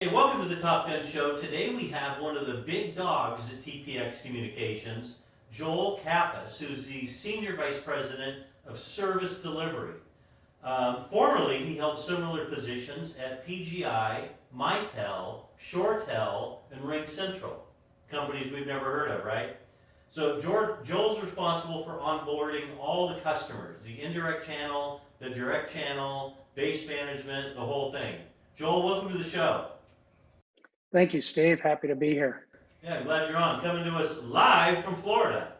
Hey, welcome to the Top Gun Show. Today we have one of the big dogs at TPX Communications, Joel Kappas, who's the Senior Vice President of Service Delivery. Formerly, he held similar positions at PGI, Mitel, ShoreTel, and Ring Central, companies we've never heard of, right? So Joel's responsible for onboarding all the customers, the indirect channel, the direct channel, base management, the whole thing. Joel, welcome to the show. Thank you, Steve. Happy to be here. Yeah, I'm glad you're on. Coming to us live from Florida.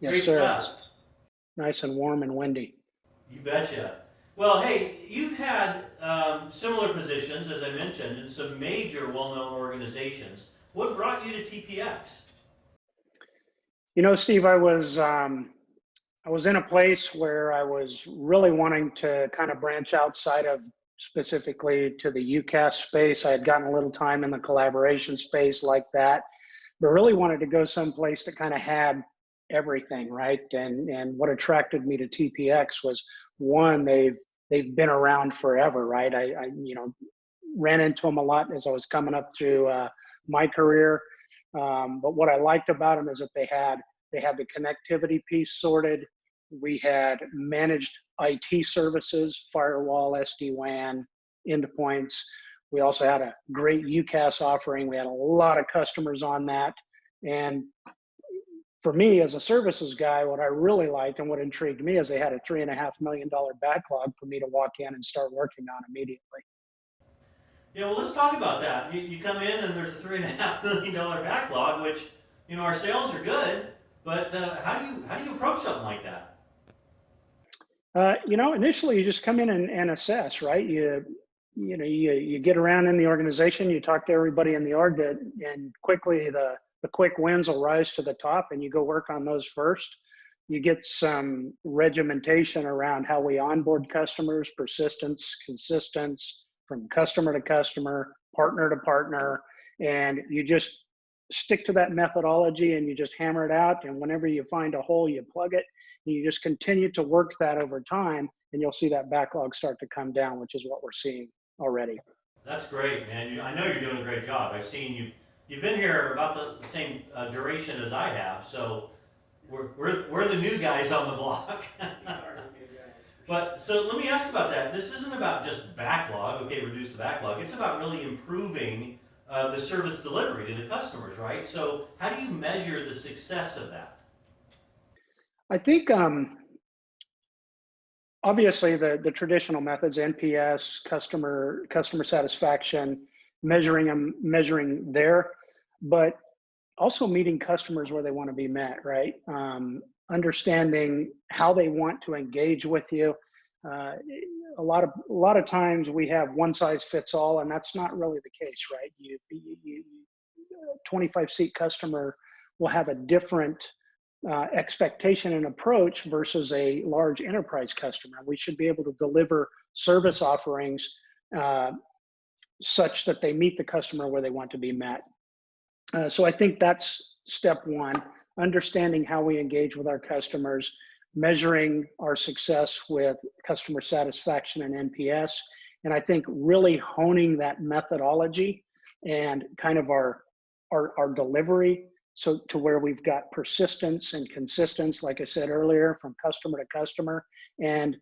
Yes, Great sir. stuff. It's nice and warm and windy. You betcha. Well, hey, you've had similar positions, as I mentioned, in some major well-known organizations. What brought you to TPX? You know, Steve, I was in a place where I was really wanting to kind of branch outside of specifically to the UCAS space. I had gotten a little time in the collaboration space like that, but really wanted to go someplace that kind of had everything, right? And what attracted me to TPX was one, they've been around forever, right? I ran into them a lot as I was coming up through my career. But what I liked about them is that they had the connectivity piece sorted. We had managed IT services, firewall, SD-WAN, endpoints. We also had a great UCAS offering. We had a lot of customers on that. And for me, as a services guy, what I really liked and what intrigued me is they had a $3.5 million backlog for me to walk in and start working on immediately. Yeah, well, let's talk about that. You come in and there's a $3.5 million backlog, which our sales are good, but how do you approach something like that? Initially you just come in and assess, right? You get around in the organization, you talk to everybody in the org, and quickly the quick wins will rise to the top, and you go work on those first. You get some regimentation around how we onboard customers, persistence, consistence, from customer to customer, partner to partner, and you just stick to that methodology and you just hammer it out. And whenever you find a hole, you plug it. And you just continue to work that over time, and you'll see that backlog start to come down, which is what we're seeing already. That's great, man. I know you're doing a great job. I've seen you. You've been here about the same duration as I have, so we're the new guys on the block. But so let me ask about that. This isn't about just backlog. Okay, reduce the backlog. It's about really improving the service delivery to the customers, right? So how do you measure the success of that? I think obviously the traditional methods, NPS, customer satisfaction, measuring there, but also meeting customers where they want to be met, right? Understanding how they want to engage with you. Uh, a lot of times we have one size fits all, and that's not really the case, right? 25 seat customer will have a different expectation and approach versus a large enterprise customer. We should be able to deliver service offerings uh, such that they meet the customer where they want to be met. So I think that's step one, understanding how we engage with our customers, measuring our success with customer satisfaction and NPS. And I think really honing that methodology and kind of our delivery, so to where we've got persistence and consistency, like I said earlier, from customer to customer. And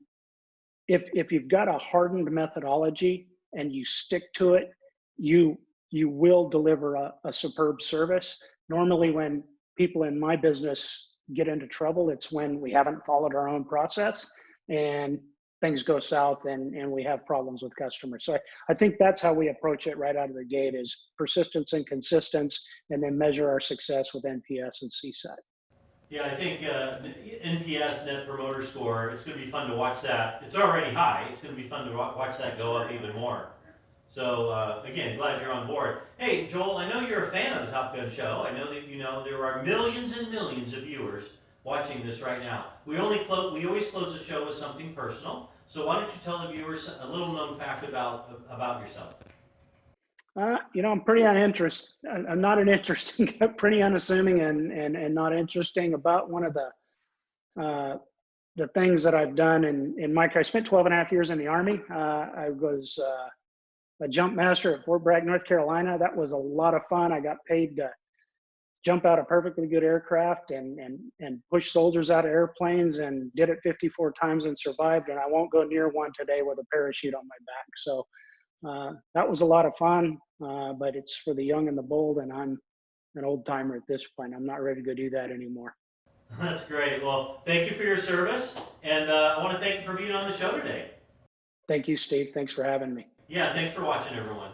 if you've got a hardened methodology and you stick to it, you will deliver a superb service. Normally, when people in my business get into trouble, it's when we haven't followed our own process and things go south and we have problems with customers. So I think that's how we approach it right out of the gate, is persistence and consistency, and then measure our success with NPS and CSAT. Yeah, I think NPS, Net Promoter Score, it's going to be fun to watch that. It's already high. It's going to be fun to watch that go up even more. So again, glad you're on board. Hey, Joel, I know you're a fan of the Top Gun Show. I know that there are millions and millions of viewers watching this right now. We always close the show with something personal. So why don't you tell the viewers a little known fact about yourself? I'm pretty uninterested. I'm not an interesting, pretty unassuming and not interesting. About one of uh, the things that I've done in my career. I spent 12 and a half years in the Army. I was a jump master at Fort Bragg, North Carolina. That was a lot of fun. I got paid to jump out of perfectly good aircraft and push soldiers out of airplanes, and did it 54 times and survived. And I won't go near one today with a parachute on my back. So that was a lot of fun, but it's for the young and the bold, and I'm an old timer at this point. I'm not ready to go do that anymore. That's great. Well, thank you for your service, and I want to thank you for being on the show today. Thank you, Steve. Thanks for having me. Yeah, thanks for watching, everyone.